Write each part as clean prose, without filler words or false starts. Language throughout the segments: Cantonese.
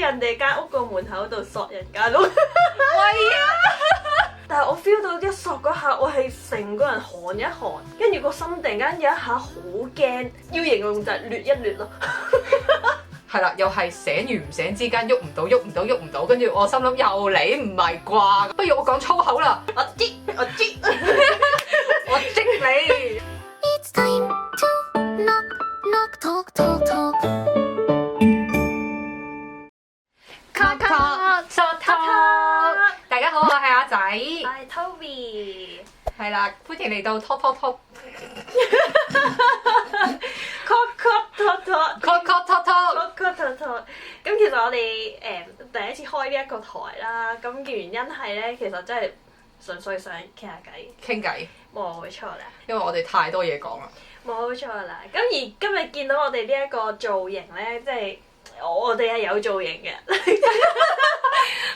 人哋間屋個門口度索人間屋。喂啊！但係我 feel 到一索嗰下，我係成個人寒一寒，跟住個心突然間有一下好驚，要形容就係掠一掠咯。係啦，又係醒與唔醒之間喐唔到，喐唔到，喐唔到，跟住我心諗又你唔係啩？不如我講粗口啦，我知，我激你。 It's time to knock knock talk talk talk. Talk talk talk，大家好，我係阿仔，我係 Toby。係啦，歡迎嚟到 Talk Talk Talk。 咁其實我哋第一次開呢一個台啦，咁嘅原因係咧，其實真係純粹想傾下偈，傾偈，冇錯啦，因為我哋太多嘢講啦。冇錯啦。咁而今日見到我哋呢一個造型咧，即係我哋係有造型嘅，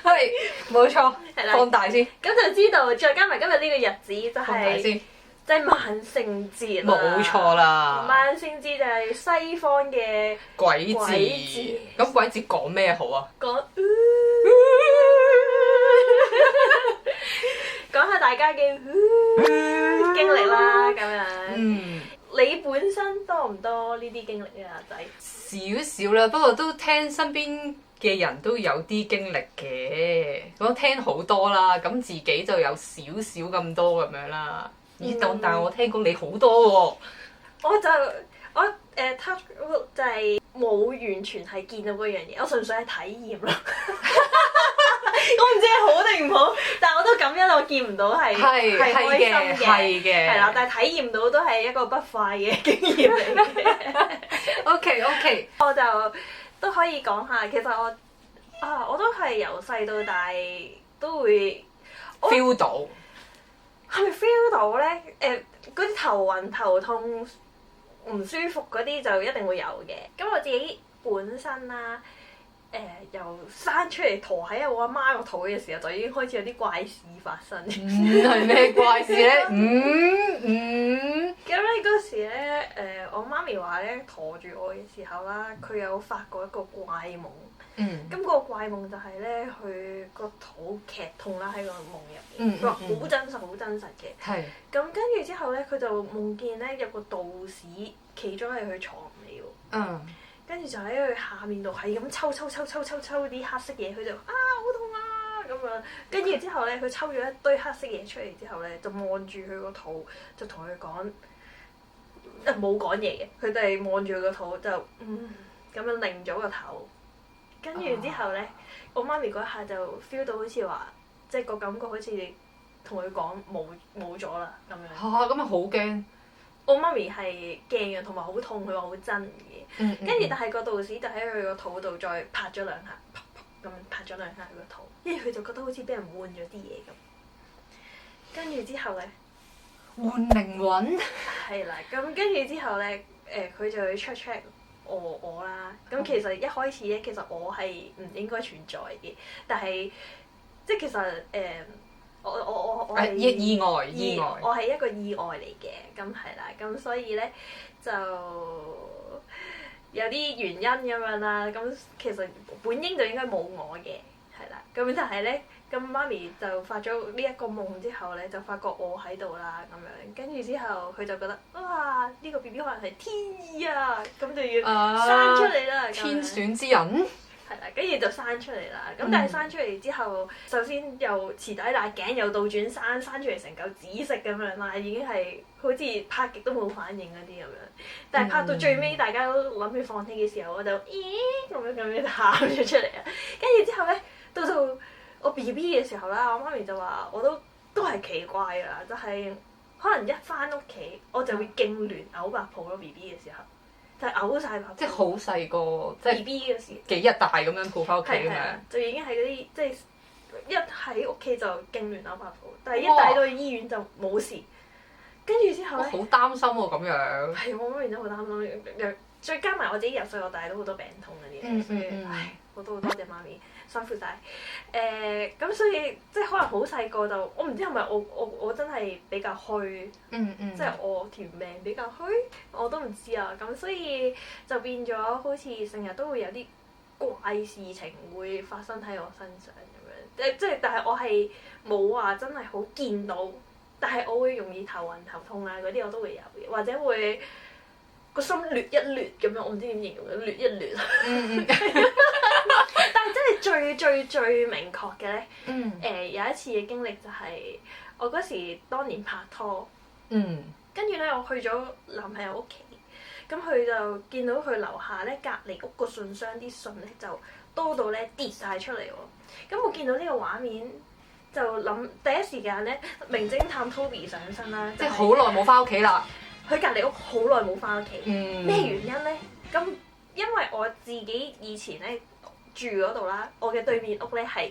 係，冇錯，係啦放大先，咁就知道，再加埋今日呢個日子就放大係先，即係萬聖節啦，冇錯啦。萬聖節就係西方嘅鬼鬼節節，咁鬼節講咩好啊？講講下大家嘅經歷啦，咁樣。嗯，你本身多唔多呢啲經歷啊，仔？少少啦，不過都聽身邊嘅人都有啲經歷嘅，咁聽好多啦，咁自己就有少少咁多咁樣啦。咦，但係我聽講你好多喎。我touch wood 就係冇完全係見到嗰樣嘢，我純粹係體驗咯。我唔知係好定唔好，但係我都感恩我見唔到係開心嘅，係啦，但係體驗到都係一個不快嘅經驗嚟嘅。OK， 我就都可以講下，其實我都係由細到大都會 feel 到，係咪 feel 到咧？嗰啲頭暈頭痛唔舒服嗰啲就一定會有嘅。咁我自己本身啦，由生出嚟陀喺我阿媽個肚嘅時候，就已經開始有啲怪事發生。係咩怪事咧？咁咧嗰時咧，我媽咪話咧陀住我嘅時候啦，佢有發過一個怪夢。咁個怪夢就係咧，佢個肚劇痛啦喺個夢入面，佢話好真實，好真實嘅。係。咁跟住之後咧，佢就夢見咧有個道士企咗喺佢床尾喎。跟住就喺佢下面度係咁抽啲黑色嘢，佢就好痛啊咁樣。跟住之後咧，佢抽咗一堆黑色嘢出嚟之後咧，就望住佢個肚，就同佢講，冇講嘢嘅，佢哋望住佢個肚就咁樣擰咗個頭。跟住之後咧，我媽咪嗰下就 feel 到好似話，即係個感覺好似同佢講冇咗啦咁樣。嚇！咁啊好驚。我媽咪係驚嘅，同埋好痛，佢話好真嘅。跟住但係個道士就喺佢個肚度再拍咗兩下，啪啪咁拍咗兩下佢個肚，跟住佢就覺得好似俾人換咗啲嘢咁。跟住之後咧，換靈魂。係啦，咁跟住之後咧，佢就去 check 我啦。咁其實一開始咧，其實我係唔應該存在嘅，但係即係其實我係意外，我係一個意外嚟嘅，咁係啦，咁所以咧就有啲原因咁樣啦，咁其實本應就應該冇我嘅，係啦，咁但係咧，咁媽咪就發咗呢一個夢之後咧，就發覺我喺度啦，咁樣，跟住之後佢就覺得哇，呢個 BB 可能係天意啊，咁就要生出嚟啦，天選之人。係啦，跟住就生出嚟啦。咁但係生出嚟之後，首先又臍帶大頸又倒轉生出嚟成嚿紫色咁樣啦，已經係好似拍極都冇反應嗰啲咁樣。但係拍到最尾，大家都諗住放棄嘅時候，我就咁樣喊咗出嚟啊！跟住之後咧，到我 BB 嘅時候啦，我媽咪就話我都係奇怪㗎啦，就係可能一返屋企我就會痙攣嘔白泡咯 BB 嘅時候。就係嘔晒白泡，即係好細個，即係 BB 嘅時，幾日大咁樣抱翻屋企咁樣，就已經係嗰啲即係一喺屋企就痙攣嘔白泡，但係一帶到去醫院就冇事。跟住之後咧，好擔心喎咁樣。係我媽咪真係好擔心，再加埋我自己由細到大都好多病痛嗰啲，所以唉好多謝媽咪辛苦晒。咁所以即係可能好細個就我唔知係咪我真係比較虛，即係我條命比較虛，我都唔知啊。咁所以就變咗好似成日都會有啲怪怪事情會發生喺我身上咁樣，即係但係我係冇話真係好見到，但係我會容易頭暈頭痛啊嗰啲我都會有嘅，或者會個心掠一掠咁樣，我唔知點形容，掠一掠。但係真係最明確嘅咧，有一次嘅經歷就係我嗰時當年拍拖，跟住咧我去咗男朋友屋企。咁佢就見到佢樓下咧隔離屋個信箱啲信咧就多到咧跌晒出嚟喎。咁我見到呢個畫面就諗第一時間咧，名偵探 Toby 上身啦，即係好耐冇翻屋企啦。佢隔離屋好耐冇翻屋企，咩原因咧？咁因為我自己以前咧住嗰度啦，我嘅對面屋咧係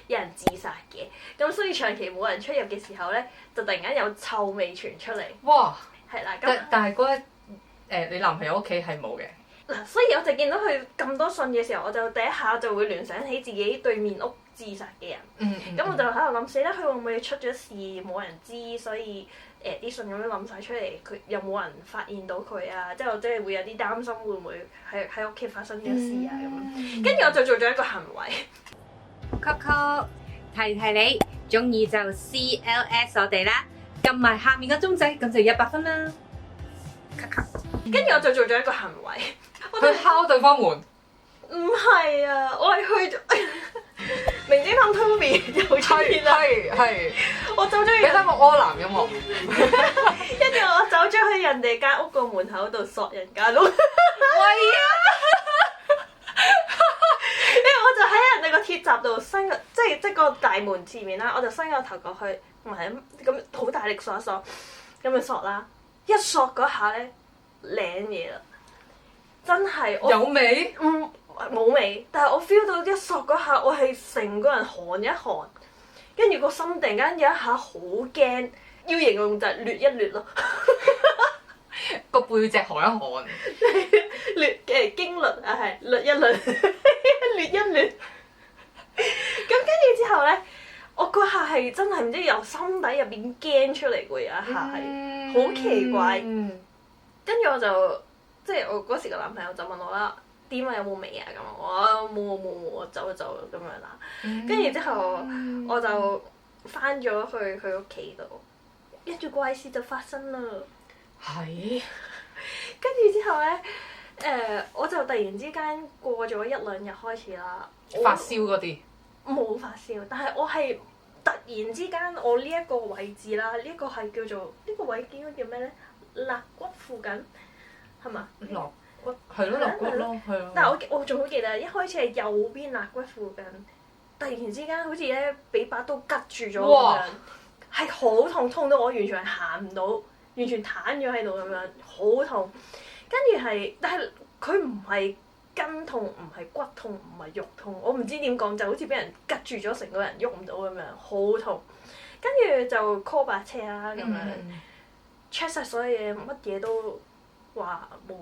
有人自殺嘅，咁所以長期冇人出入嘅時候咧，就突然間有臭味傳出嚟。哇！係啦，咁但係嗰你男朋友屋企係冇嘅。嗱，所以我就見到佢咁多信嘅時候，我就第一下就會聯想起自己對面屋自殺嘅人。咁我就喺度諗死啦，佢會唔會出咗事冇人知，所以啲信咁樣冧晒出嚟，佢又冇人發現到佢啊？即係我真係會有啲擔心，會唔會喺屋企發生咗事啊咁樣？跟住我就做咗一個行為。Coco 提提你，中意就 CLS 我哋啦，撳埋下面個鐘仔，咁就100分啦。跟住我就做咗一個行為，去敲對方門。唔係啊，我係去咗名偵探 Toby 又出現啦。係。我走咗去。俾翻個柯南音樂。跟住我走咗去人哋間屋個門口度索人間屋。喂啊！跟住我就喺人哋個鐵閘度伸個，即個大門前面啦，我就伸個頭過去，唔係咁好大力索一索，咁就索啦。一索嗰下咧，領嘢啦，真係我有味？冇味，但係我 feel 到一索嗰下，我係成個人寒一寒，跟住個心突然間有一下好驚，要形容就係掠一掠咯，個背脊寒一寒。掠嘅經律啊，係掠一掠，掠一掠。咁跟住之後咧，我嗰下係真係唔知由心底入邊驚出嚟嘅，有一下係好奇怪。跟住我就即係我嗰時個男朋友就問我啦，點啊，有冇味啊咁啊？我話冇，走就走咁樣啦。跟住之後我就翻咗去佢屋企度，一件怪事就發生啦。係。跟住之後咧，我就突然之間過咗1-2日開始啦，發燒嗰啲。冇發燒，但係我係突然之間，我呢一個位置啦，呢個係叫做呢個位應該叫咩咧？肋骨附近係嘛？肋骨係咯，肋骨咯，係啊。但係我仲好記得，一開始係右邊肋骨附近，突然之間好似咧俾把刀拮住咗咁樣，係好痛，痛到我完全係行唔到，完全攤咗喺度咁樣，好痛。跟住係，但係佢唔係筋痛，唔係骨痛，唔係肉痛，我唔知點講，就好似俾人拮住咗，成個人喐唔到咁樣，好痛。跟住就 call 白車啦咁樣。check 晒所有嘢，乜嘢都話冇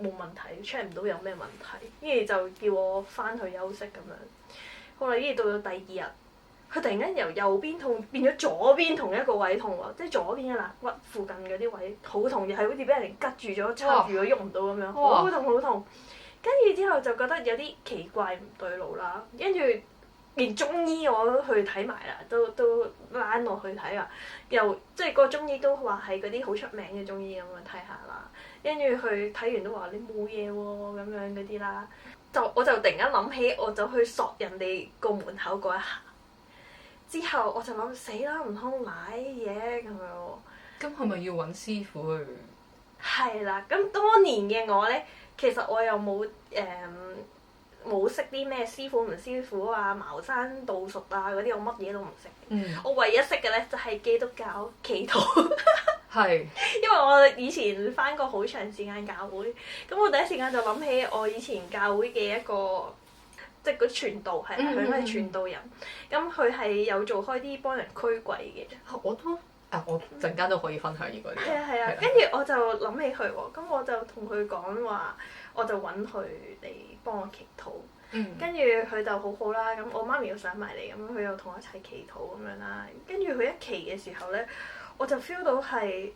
問題 ，check 唔到有咩問題，跟住就叫我翻去休息咁樣。後來依到咗第2日，佢突然間由右邊痛變咗左邊同一個位痛喎，即係左邊嘅肋骨附近嗰啲位好痛，又係好似俾人拮住咗、插住咗，喐唔到咁樣，好痛好痛。跟住之後就覺得有啲奇怪唔對路啦，跟住連中醫我都去睇埋啦，都拉我去睇啦，又即係個中醫都話係嗰啲好出名嘅中醫咁樣睇下啦，跟住佢睇完都話你冇嘢喎咁樣嗰啲啦，我就突然間諗起我走去索人哋個門口嗰一下，之後我就諗死啦，唔通賴嘢咁樣喎？咁係咪要揾師傅去？係啦，咁當年嘅我咧，其實我又冇識啲咩師傅唔師傅啊，茅山道術啊嗰啲，我乜嘢都唔識。我唯一識嘅咧就係基督教祈禱。係。因為我以前返過好長時間教會，咁我第一時間就諗起我以前教會嘅一個，即係嗰傳道係佢係傳道人，咁佢係有做開啲幫人驅鬼嘅。我都我陣間都可以分享呢個。係啊，跟住我就諗起佢喎，咁我就同佢講話，我就揾佢嚟幫我祈禱。跟住佢就好好啦，咁我媽咪又上埋嚟，咁佢又同我一齊祈禱咁樣啦。跟住佢一祈嘅時候咧，我就 feel 到係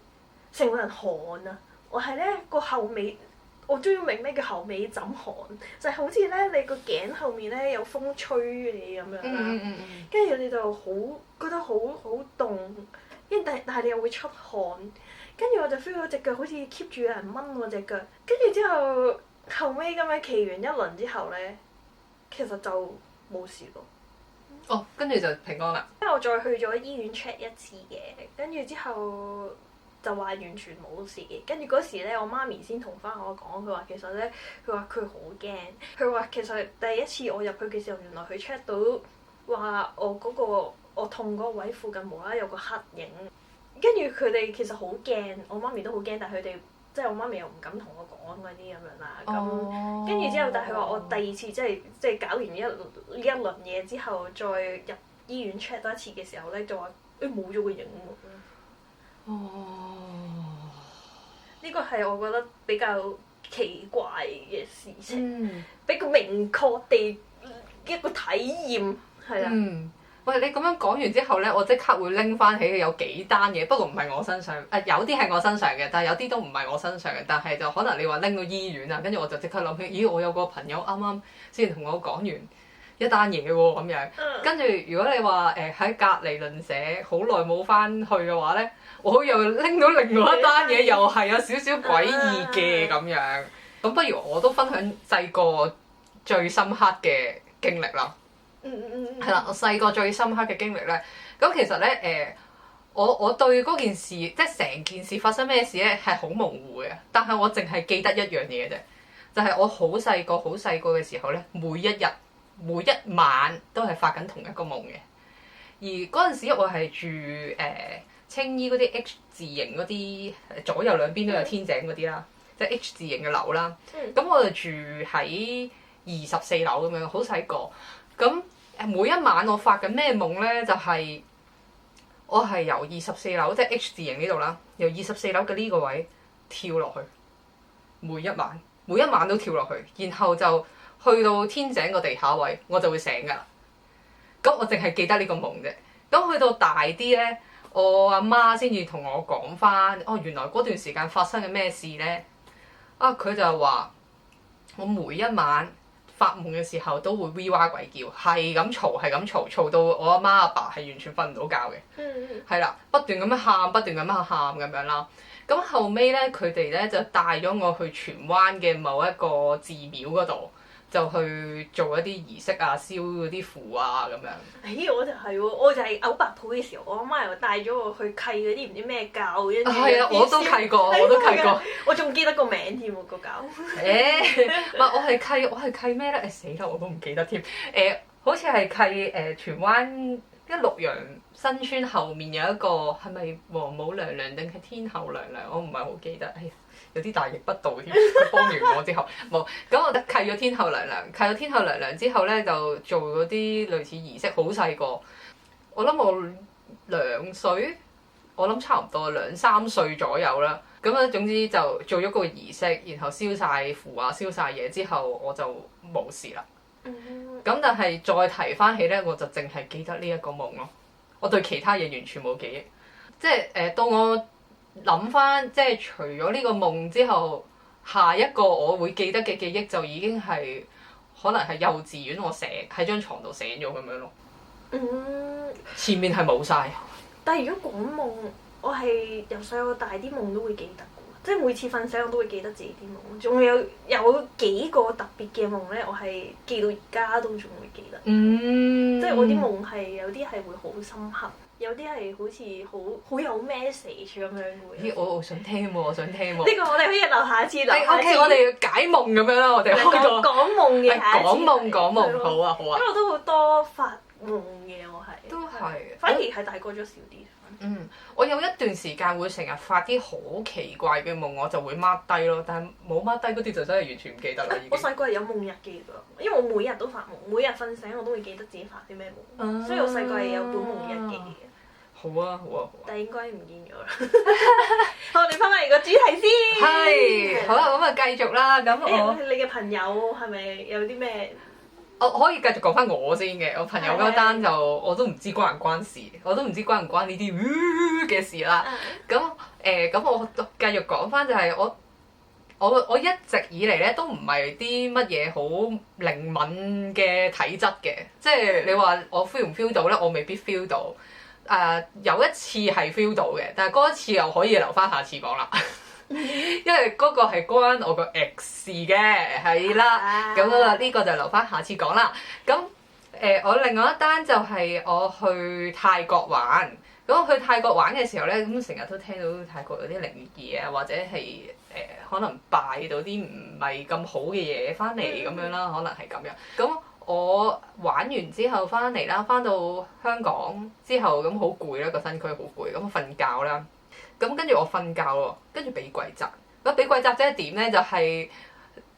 成個人寒啊！我係咧個後尾我終於明咩叫後尾枕寒，就係、好似咧你個頸後面咧有風吹你咁樣啦，跟住你就好覺得好凍，跟住但係你又會出汗，跟住我就 feel 到隻腳好似 keep 住有人掹我隻腳，跟住之後後尾咁樣企完一輪之後咧，其實就冇事咯。哦，跟住就平安啦。因為我再去咗醫院 check 一次嘅，跟住之後就話完全冇事嘅。跟住嗰時咧，我媽咪先同翻我講，佢話其實咧，佢話佢好驚。佢話其實第一次我入去嘅時候，原來佢 check 到話我嗰個我痛嗰個位附近無啦啦有個黑影。跟住佢哋其實好驚，我媽咪都好驚，但係佢哋即係我媽咪又唔敢同我講嗰啲咁樣啦。咁跟住之後，但係佢話我第二次即係搞完一輪嘢之後，再入醫院 check 多一次嘅時候咧，就話冇咗個影喎。呢個係我覺得比較奇怪嘅事情，比較明確地一個體驗係啦。喂，你咁樣講完之後咧，我即刻會拎翻起有幾單嘢，不過唔係我身上，有啲係我身上嘅，但係有啲都唔係我身上嘅，但係就可能你話拎到醫院啊，跟住我就即刻諗起，咦，我有個朋友啱啱先同我講完一單嘢喎咁樣，跟住如果你話喺隔離鄰舍好耐冇翻去嘅話咧，我又拎到另外一單嘢，又係有少少詭異嘅咁樣，咁不如我都分享細個最深刻嘅經歷啦。係啦，我細個最深刻嘅經歷咧，咁其實咧我對嗰件事，即係成件事發生咩事咧，係好模糊嘅。但係我淨係記得一樣嘢嘅啫，就係我好細個嘅時候咧，每一日每一晚都係發緊同一個夢嘅。而嗰陣時我係住青衣嗰啲 H 字形嗰啲，左右兩邊都有天井嗰啲啦，即係 H 字形嘅樓啦。咁我就住喺24樓咁樣，好細個。咁每一晚我發緊咩夢咧？就係我係由24樓，即係 H 字形呢度啦，由24樓嘅呢個位跳落去，每一晚都跳落去，然後就去到天井個地下位，我就會醒㗎啦。咁我淨係記得呢個夢啫。咁去到大啲咧，我阿媽先至同我講翻，原來嗰段時間發生嘅咩事咧？佢就話我每一晚發夢嘅時候都會 V 哇鬼叫，係咁嘈到我阿媽阿爸係完全瞓唔到覺嘅，係啦，不斷咁樣喊咁樣啦。咁後尾咧，佢哋咧就帶咗我去荃灣嘅某一個寺廟嗰度，就去做一啲儀式啊，燒嗰啲符啊咁樣。我就係喎，我就係嘔白泡嘅時候，我阿媽又帶咗我去契嗰啲唔知咩教嘅。係啊，我都契過，我仲記得個名添喎，個教。唔係我係契咩咧？死啦，我都唔記得添。好似係契荃灣綠楊新村後面有一個，係咪王母娘娘定係天后娘娘？我唔係好記得。有啲大逆不道添，佢幫完我之後冇，咁我契咗天后娘娘之後咧，就做嗰啲類似儀式，好細個，我諗我2歲，我諗差唔多2-3歲左右啦。咁啊，總之就做咗個儀式，然後燒晒符啊，燒晒嘢之後，我就冇事啦。咁但係再提翻起咧，我就淨係記得呢一個夢咯，我對其他嘢完全冇記憶，即係到我諗翻，即係除咗呢個夢之後，下一個我會記得嘅記憶就已經係可能係幼稚園我醒喺張床度醒咗咁樣咯。前面係冇晒。但係如果講夢，我係由細到大啲夢都會記得嘅，即係每次瞓醒我都會記得自己啲夢。仲有幾個特別嘅夢咧，我係記到而家都仲會記得。即係我啲夢係有啲係會好深刻。有啲係好似好有 message 咁樣嘅。我想聽喎，呢個我哋可以留下次啦。OK，我哋要解夢咁樣啦，我哋開個講夢嘅下一次。講夢，好啊。因為我都好多發夢嘅，我係。都係。反而係大個咗少啲。我有一段時間會成日發啲好奇怪嘅夢，我就會 mark 低咯。但係冇 mark 低嗰啲就真係完全唔記得啦。我細個係有夢日記㗎，因為我每日都發夢，每日瞓醒我都會記得自己發啲咩夢，所以我細個係有本夢日記嘅。好啊。但係應該唔見咗啦。我哋翻返嚟個主題先。係。好啦，咁啊繼續啦。咁你嘅朋友係咪有啲咩？我可以繼續講翻我先嘅，我朋友嗰單就我都唔知關唔關事，我都唔知關唔關呢啲嘅事啦。咁我繼續講翻就係我我一直以嚟咧都唔係啲乜嘢好靈敏嘅體質嘅，即係你話我 feel 唔 feel 到咧，我未必 feel 到。有一次係 feel 到嘅，但係嗰一次又可以留翻下次講啦。因為嗰個係關我個 ex 嘅，係啦，咁呢個就留翻下次講啦。咁我另外一單就係我去泰國玩。咁我去泰國玩嘅時候咧，咁成日都聽到泰國有啲靈異嘢啊，或者係可能拜到啲唔係咁好嘅嘢翻嚟咁樣啦，可能係咁樣。咁我玩完之後翻嚟啦，翻到香港之後咁好攰啦，個身軀好攰，咁瞓覺啦。咁跟住我瞓覺喎，跟住俾鬼責。咁俾鬼責即係點咧？就係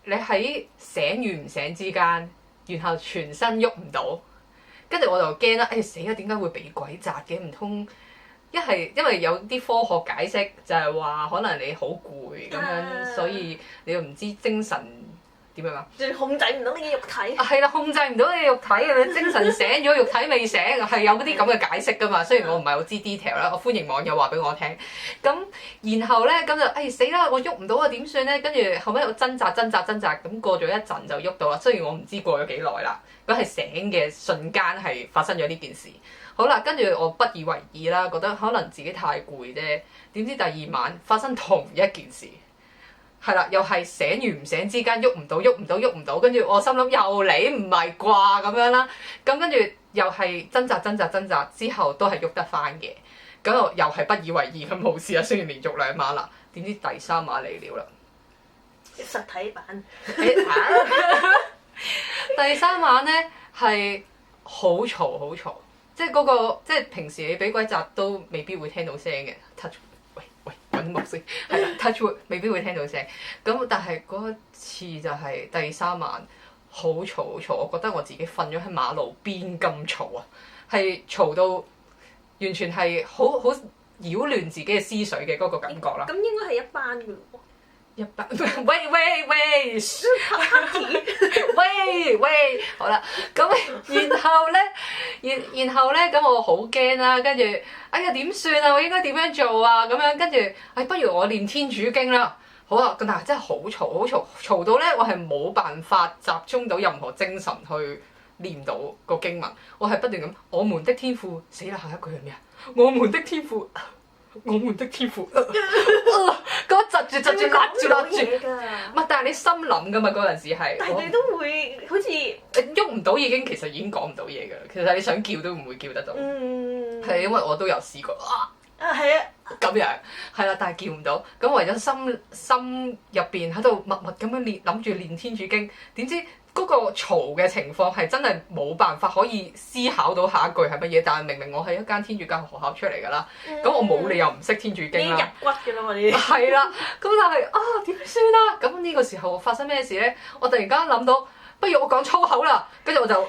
你喺醒與唔醒之間，然後全身喐唔到。跟住我就驚啦！死啦！點解會俾鬼責嘅？唔通一係因為有啲科學解釋，就係話可能你好攰咁樣，所以你又唔知精神點樣啊？仲控制唔到你嘅肉體。係啦，控制唔到你嘅肉體嘅，你精神醒咗，肉體未醒，係有啲咁嘅解釋噶嘛。雖然我唔係好知 detail 啦，我歡迎網友話俾我聽。咁然後咧，咁就死啦！我喐唔到啊，點算咧？跟住後尾我掙扎，咁過咗一陣就喐到啦。雖然我唔知過咗幾耐啦。嗰係醒嘅瞬間係發生咗呢件事，好啦，跟住我不以為意啦，覺得可能自己太攰啫。點知第二晚發生同一件事，係啦，又係醒與唔醒之間喐唔到，跟住我心諗又嚟唔係啩咁樣啦。咁跟住又係掙扎之後都係喐得翻嘅，咁我又係不以為意咁冇事啊。雖然連續2晚啦，點知第3晚嚟了啦，實體版。第3晚咧係好嘈，即係嗰個即係平時你俾鬼責都未必會聽到聲嘅。touch 喂揾木先，係啦 touch 未必會聽到聲。咁但係嗰次就係第3晚好嘈，我覺得我自己瞓咗喺馬路邊咁嘈啊，係嘈到完全係好擾亂自己嘅思緒嘅嗰個感覺啦。咁應該係一班嘅喎。喂，喂，好啦，咁然後咧，咁我好驚啦，跟住，哎呀點算啊？我應該點樣做啊？咁樣跟住，不如我念天主經啦。好啊，但係真係好嘈到咧，我係冇辦法集中到任何精神去念到個經文。我係不斷咁，我們的天父，死啦！下一句係咩啊？我們的天父。咁窒住，唔係，但係你心諗噶嘛，嗰陣時係，但係你都會好似喐唔到，其實已經講唔到嘢噶啦。其實你想叫都唔會叫得到，係因為我都有試過係啊，咁樣係啦，但係叫唔到，咁為咗心入邊喺度默默咁樣諗住念天主經，點知嗰個嘈嘅情況係真係冇辦法可以思考到下一句係乜嘢，但係明明我係一間天主教學校出嚟㗎啦，咁我冇理由唔識天主經啦。入骨㗎啦嘛呢啲。係啦，咁但係點算啊？咁呢個時候發生咩事咧？我突然間諗到，不如我講粗口啦，跟住我就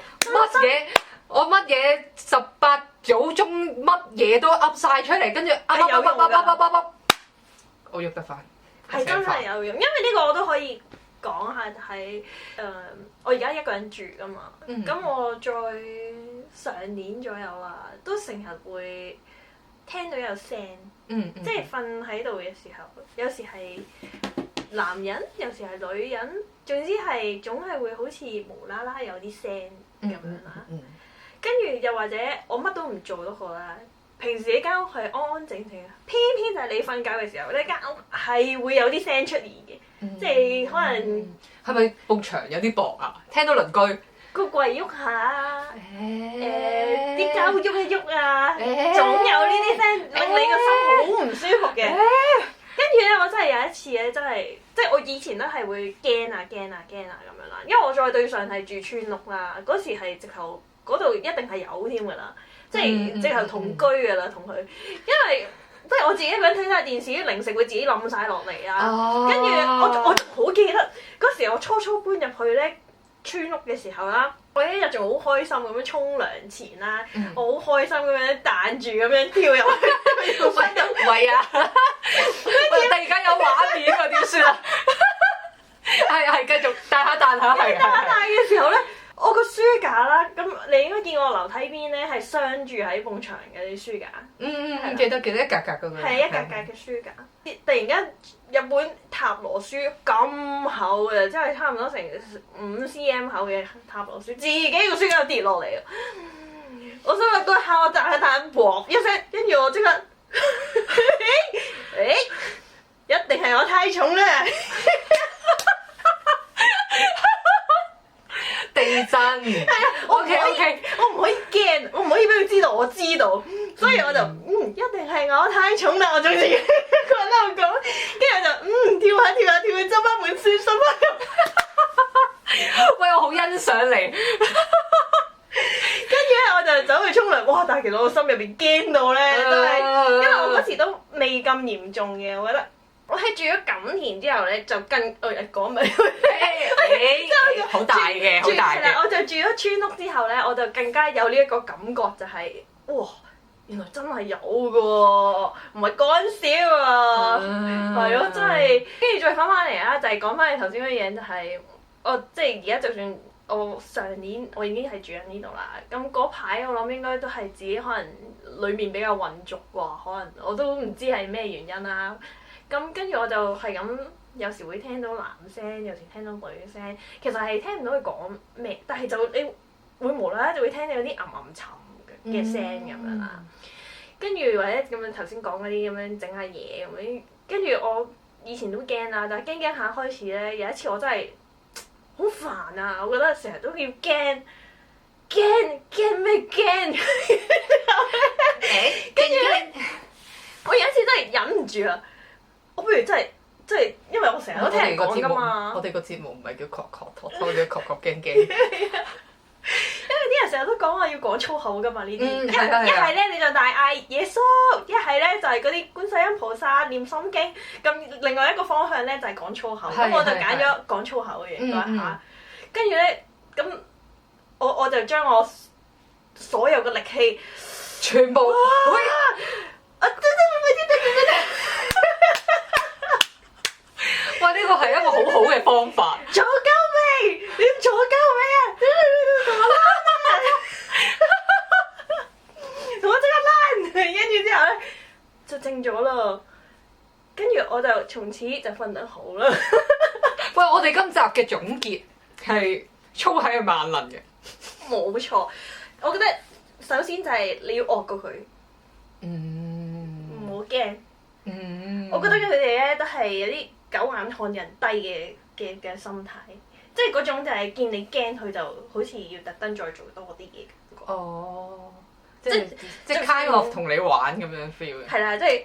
我乜嘢18祖宗乜嘢都噏晒出嚟，跟住我喐得翻。係真係有用，因為呢個我都可以講下，係我而家一個人住㗎嘛，咁我再上年左右啊，都成日會聽到有聲，即係瞓喺度嘅時候，有時係男人，有時係女人，總之係總係會好似無啦啦有啲聲咁樣啦。跟住又或者我乜都唔做都好啦，平時呢間屋係安安靜靜嘅，偏偏就係你瞓覺嘅時候，呢間屋係會有啲聲出現嘅，即係可能係咪埲牆有啲薄啊？聽到鄰居個櫃喐下，啲膠喐一喐啊，總有呢啲聲令你個心好唔舒服嘅。跟住咧，我真係有一次咧，真係即係我以前都係會驚啊咁樣啦，因為我再對上係住村屋啦，嗰時係直頭。嗰度一定係有添㗎啦，即係直頭同居㗎啦，同佢，因為即係我自己一個人睇晒電視，啲零食會自己冧晒落嚟啊。跟住我好記得嗰時我初搬入去咧村屋嘅時候啦，我一日仲好開心咁樣沖涼前啦，我好開心咁樣彈住咁樣跳入去，喂啊！突然間有畫面啊，點算啊？係繼續彈下，係。彈嘅時候咧。我個書架啦，咁你應該見過樓梯邊咧係鑲住喺埲牆嘅啲書架。記得一格格嗰個。係一格格嘅書架。突然間有本塔羅書咁厚嘅，即係差唔多成5cm 厚嘅塔羅書，自己個書架跌落嚟。我心諗嗰下我就係彈薄一聲，跟住我即刻，一定係我太重啦！地震。係啊，我唔可以驚，我唔可以俾佢知道我知道，所以我就一定係我太重啦！我仲自己一個人喺度講，跟住我就跳下去執翻本書，收翻入。喂，我好欣賞你。跟住咧，我就走去沖涼。哇！但係其實我心入邊驚到咧，都係因為我嗰時都未咁嚴重嘅，我覺得。我喺住咗錦田之後咧，就講咪，好大嘅，好大嘅。我就住咗村屋之後咧，我就更加有呢一個感覺，就係哇，原來真係有嘅喎，唔係講笑啊，係咯，真係。跟住再翻嚟啦，就係講翻你頭先嗰樣嘢，就係我即係而家就算。我上年我已經係住喺呢度啦，咁嗰排我諗應該都係自己可能裡面比較混濁啩，可能我都唔知係咩原因啦。咁跟住我就係咁，有時會聽到男聲，有時聽到女聲，其實係聽唔到佢講咩，但係就你會無啦啦就會聽到有啲吟沉嘅聲咁樣啦。跟住或者咁樣頭先講嗰啲咁樣整下嘢咁樣，跟住我以前都驚啦，但係驚下開始咧，有一次我真係〜好煩啊！我覺得成日都要驚咩驚？跟住咧，我有一次真係忍唔住啦！我不如真係，因為我成日都聽人講噶嘛。我哋個節目唔係叫確確托托，叫確確驚驚。因為啲人成日都講話要講粗口噶嘛呢啲，一係咧你就大嗌耶穌，一係咧就係嗰啲觀世音菩薩念心經，咁另外一個方向咧就係講粗口，咁我就揀咗講粗口嘅應該嚇，跟住咧咁我就將我所有嘅力氣全部，哇！呢個係一個好好嘅方法。坐夠未？你坐夠未啊？同我即刻拉，跟住之後咧就靜咗啦。跟住我就從此就瞓得好啦。喂，我哋今集嘅總結係粗係萬能嘅。冇錯，我覺得首先就係你要惡過佢，唔好驚。我覺得佢哋咧都係有啲狗眼看人低嘅心態，即係嗰種就係見你驚佢就好似要特登再做多啲嘢感覺。哦，即係 kind of 同你玩咁樣 feel 嘅。係啦，即係。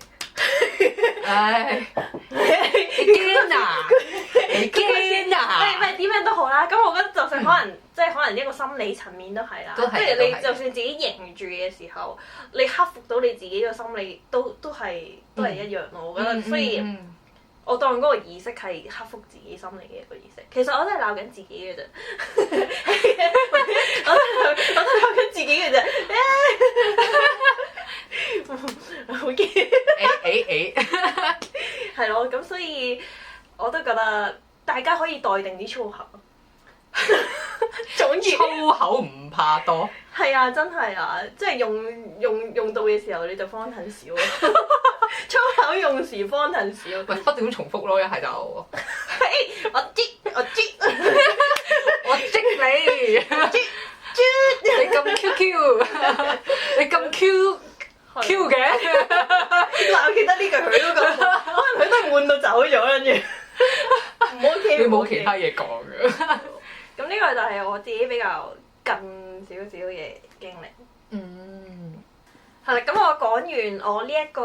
唉，你驚啊！你驚啊！唔係點樣都好啦，咁我覺得就算可能即係可能一個心理層面都係啦，即係你就算自己認住嘅時候，你克服到你自己個心理都係一樣咯。我覺得，所以我當嗰個儀式係克服自己心理嘅一個儀式。其實我都係鬧緊自己嘅啫，我都鬧緊自己嘅啫。好驚！係咯，咁所以我都覺得大家可以待定啲粗口。總之粗口唔怕多。係啊，真係啊，即係用到嘅時候你就方騰少。粗口用時方騰少。喂，不斷重複咯，一係就。我知你。你咁 QQ， 你咁 Q 嘅。嗱，我記得呢句佢都講，可能佢都悶到走咗，跟住唔 OK。你冇其他嘢講嘅。咁呢個就係我自己比較近少少嘅經歷。係啦，咁我講完我呢一個，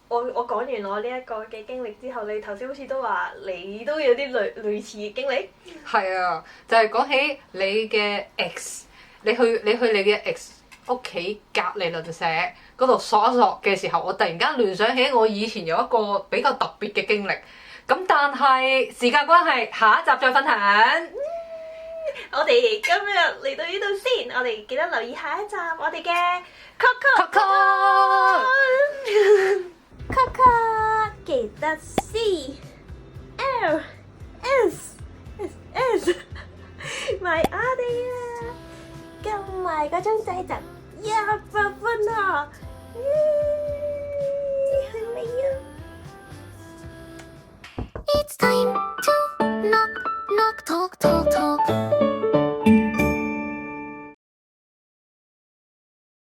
我講完我呢一個嘅經歷之後，你頭先好似都話你都有啲類似嘅經歷。係啊，就係講起你嘅 ex， 你去你嘅 ex 屋企隔離鄰舍嗰度索一索嘅時候，我突然間聯想起我以前有一個比較特別嘅經歷。咁但係時間關係，下一集再分享。我哋今日嚟到呢度先，我哋記得留意下一集我哋嘅 Coco， 記得 CLS 買我哋啊！埋個鐘仔就100分啊！係咪啊？ It's time to knock knock talk talk talk.